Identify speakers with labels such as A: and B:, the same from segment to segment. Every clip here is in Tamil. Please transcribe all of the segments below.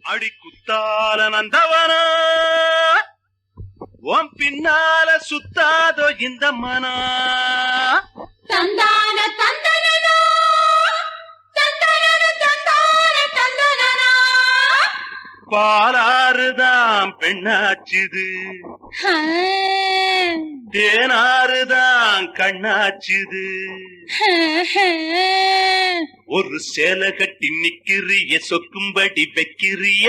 A: அடி குத்தால நந்தவன உன் பின்னால சுத்தாதோ இந்த மனா
B: தந்தான தந்தனனா தந்தனன தந்தான தந்தனனா
A: பாலாறுதான் பெண்ணாச்சுது தேனாறுதான் கண்ணாச்சுது ஒரு சேலை கட்டி நிக்கிறிய சொக்கும்படி வைக்கிறிய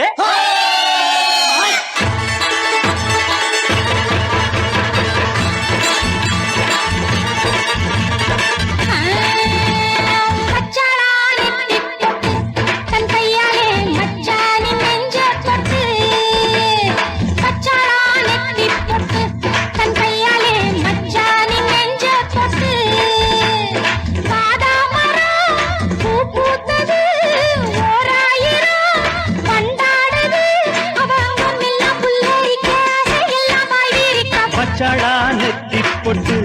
A: மச்சாளா நெத்தி பொட்டு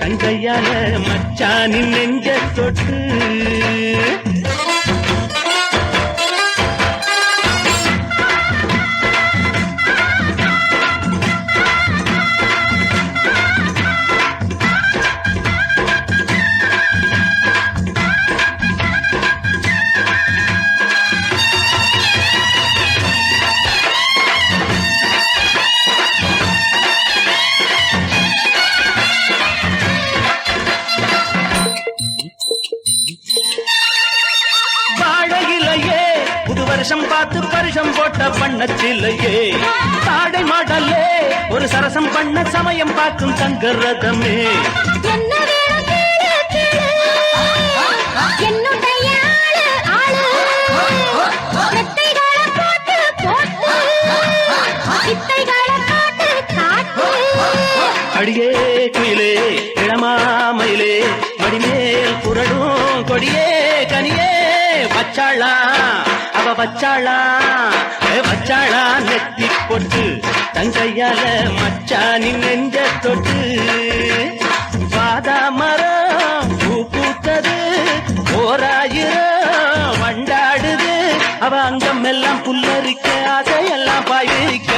A: தங்கையால மச்சானின் நெஞ்ச தொட்டு வாழையிலையே புது வருஷம் பார்த்து பரிசம் போட்ட பண்ணச்சில்லையே தாடை மாடல்லே ஒரு சரசம் பண்ண சமயம் பார்க்கும் தங்க ரதமே அடியே குயிலே இளமாமயிலே மடிமேல் புரடும் கொடியே கனியே வச்சாளா அவ வச்சாளா வச்சாளா நெத்தி பொட்டு தங்கையால மச்சானின் நெஞ்ச தொட்டு வாதா மரம் பூ பூத்தது ஓராயிரம் வண்டாடுது அவ அங்கம் எல்லாம் புல்லரிக்க அதையெல்லாம் பாய்விக்க